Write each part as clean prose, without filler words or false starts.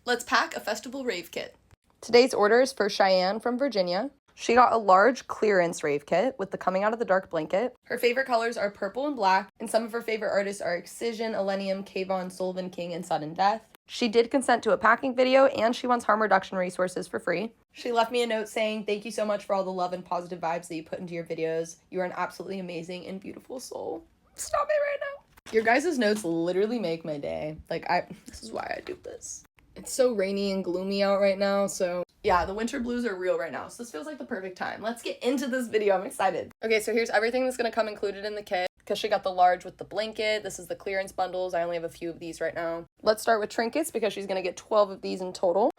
Let's pack a festival rave kit. Today's order is for Cheyenne from Virginia. She got a large clearance rave kit with the Coming Out of the Dark blanket. Her favorite colors are purple and black, and some of her favorite artists are Excision, Elenium, Kayvon, Sullivan King, and Sudden Death. She did consent to a packing video, and she wants harm reduction resources for free. She left me a note saying, "Thank you so much for all the love and positive vibes that you put into your videos. You are an absolutely amazing and beautiful soul." Stop it right now. Your guys' notes literally make my day. This is why I do this. It's so rainy and gloomy out right now, so yeah, the winter blues are real right now, so this feels like the perfect time. Let's get into this video. I'm excited. Okay, so here's everything that's gonna come included in the kit, because she got the large with the blanket. This is the clearance bundles. I only have a few of these right now. Let's start with trinkets, because she's gonna get 12 of these in total.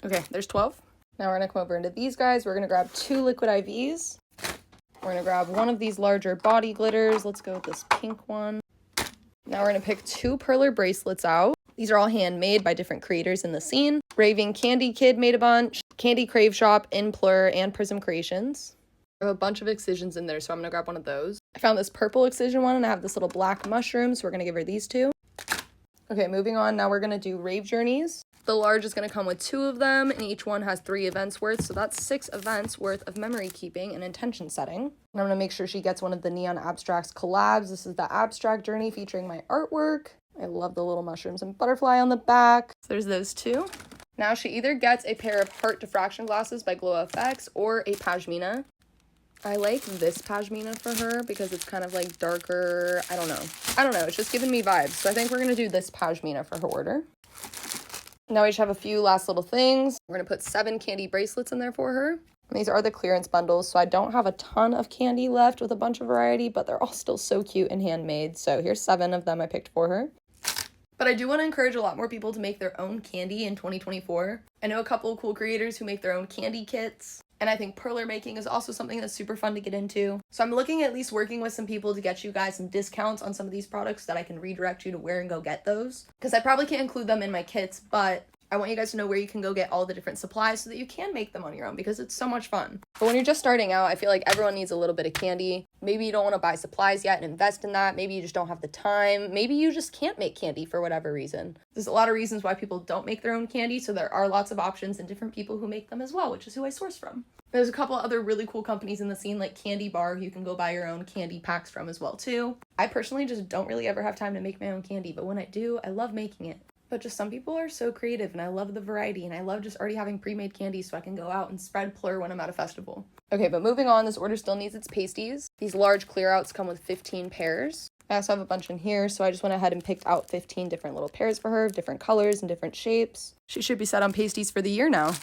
Okay, there's 12. Now we're gonna come over into these guys. We're gonna grab 2 liquid IVs. We're gonna grab one of these larger body glitters. Let's go with this pink one. Now we're gonna pick 2 perler bracelets out. These are all handmade by different creators in the scene. Raving Candy Kid made a bunch. Candy Crave Shop, Implur, and Prism Creations. I have a bunch of excisions in there, so I'm gonna grab one of those. I found this purple excision one, and I have this little black mushroom, so we're gonna give her these 2. Okay, moving on. Now we're gonna do Rave Journeys. The large is gonna come with 2 of them, and each one has 3 events worth, so that's 6 events worth of memory keeping and intention setting. And I'm gonna make sure she gets one of the Neon Abstracts collabs. This is the Abstract Journey featuring my artwork. I love the little mushrooms and butterfly on the back. So there's those 2. Now she either gets a pair of Heart Diffraction glasses by Glow FX or a Pashmina. I like this Pashmina for her because it's kind of like darker. I don't know. It's just giving me vibes. So I think we're going to do this Pashmina for her order. Now we just have a few last little things. We're going to put 7 candy bracelets in there for her. And these are the clearance bundles, so I don't have a ton of candy left with a bunch of variety, but they're all still so cute and handmade. So here's 7 of them I picked for her. But I do want to encourage a lot more people to make their own candy in 2024. I know a couple of cool creators who make their own candy kits, and I think perler making is also something that's super fun to get into. So I'm looking at least working with some people to get you guys some discounts on some of these products that I can redirect you to where and go get those. Because I probably can't include them in my kits, but I want you guys to know where you can go get all the different supplies so that you can make them on your own, because it's so much fun. But when you're just starting out, I feel like everyone needs a little bit of candy. Maybe you don't want to buy supplies yet and invest in that. Maybe you just don't have the time. Maybe you just can't make candy for whatever reason. There's a lot of reasons why people don't make their own candy, so there are lots of options and different people who make them as well, which is who I source from. There's a couple other really cool companies in the scene like Candy Bar who you can go buy your own candy packs from as well too. I personally just don't really ever have time to make my own candy, but when I do, I love making it. But just some people are so creative, and I love the variety, and I love just already having pre-made candy so I can go out and spread plur when I'm at a festival. Okay, but moving on, this order still needs its pasties. These large clear outs come with 15 pairs. I also have a bunch in here, so I just went ahead and picked out 15 different little pairs for her of different colors and different shapes. She should be set on pasties for the year now.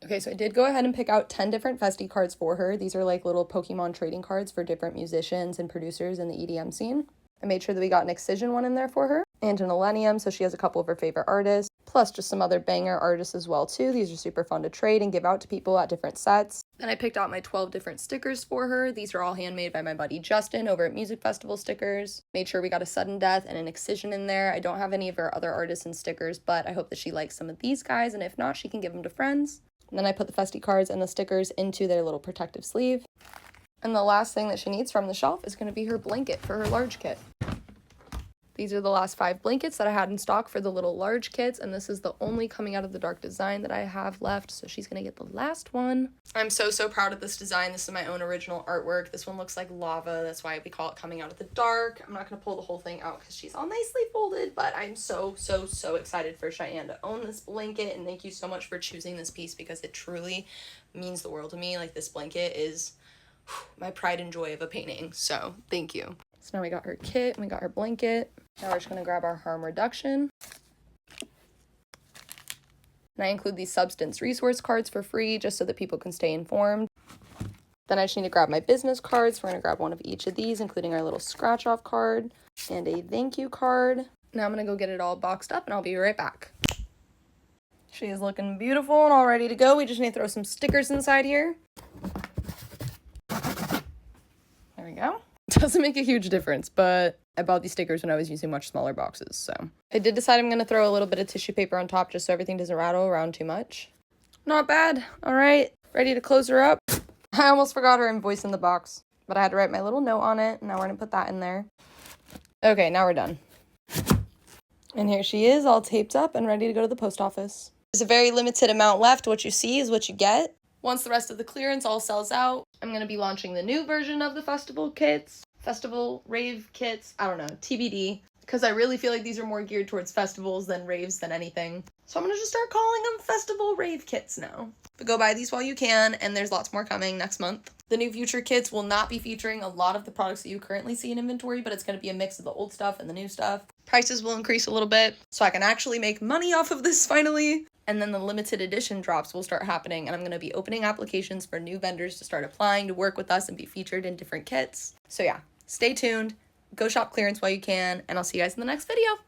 Okay, so I did go ahead and pick out 10 different Festi cards for her. These are like little Pokemon trading cards for different musicians and producers in the EDM scene. I made sure that we got an Excision one in there for her, and an Elenium, so she has a couple of her favorite artists, plus just some other banger artists as well too. These are super fun to trade and give out to people at different sets. Then I picked out my 12 different stickers for her. These are all handmade by my buddy Justin over at Music Festival Stickers. Made sure we got a Sudden Death and an Excision in there. I don't have any of her other artists and stickers, but I hope that she likes some of these guys, and if not, she can give them to friends. And then I put the Festi cards and the stickers into their little protective sleeve. And the last thing that she needs from the shelf is going to be her blanket for her large kit. These are the last 5 blankets that I had in stock for the little large kits, and this is the only Coming Out of the Dark design that I have left, so she's gonna get the last one. I'm so proud of this design. This is my own original artwork. This one looks like lava. That's why we call it Coming Out of the Dark. I'm not gonna pull the whole thing out because she's all nicely folded, but I'm so excited for Cheyenne to own this blanket, and thank you so much for choosing this piece because it truly means the world to me. Like, this blanket is my pride and joy of a painting, so thank you. So now we got her kit and we got her blanket. Now we're just going to grab our harm reduction. And I include these substance resource cards for free just so that people can stay informed. Then I just need to grab my business cards. We're going to grab one of each of these, including our little scratch off card and a thank you card. Now I'm going to go get it all boxed up and I'll be right back. She is looking beautiful and all ready to go. We just need to throw some stickers inside here. There we go. Doesn't make a huge difference, but I bought these stickers when I was using much smaller boxes, so. I did decide I'm going to throw a little bit of tissue paper on top just so everything doesn't rattle around too much. Not bad. All right, ready to close her up. I almost forgot her invoice in the box, but I had to write my little note on it, and now we're going to put that in there. Okay, now we're done. And here she is, all taped up and ready to go to the post office. There's a very limited amount left. What you see is what you get. Once the rest of the clearance all sells out, I'm going to be launching the new version of the festival kits. Festival rave kits, I don't know, TBD. Because I really feel like these are more geared towards festivals than raves than anything. So I'm going to just start calling them festival rave kits now. But go buy these while you can, and there's lots more coming next month. The new future kits will not be featuring a lot of the products that you currently see in inventory, but it's going to be a mix of the old stuff and the new stuff. Prices will increase a little bit, so I can actually make money off of this finally. And then the limited edition drops will start happening, and I'm going to be opening applications for new vendors to start applying to work with us and be featured in different kits. So yeah, stay tuned. Go shop clearance while you can, and I'll see you guys in the next video.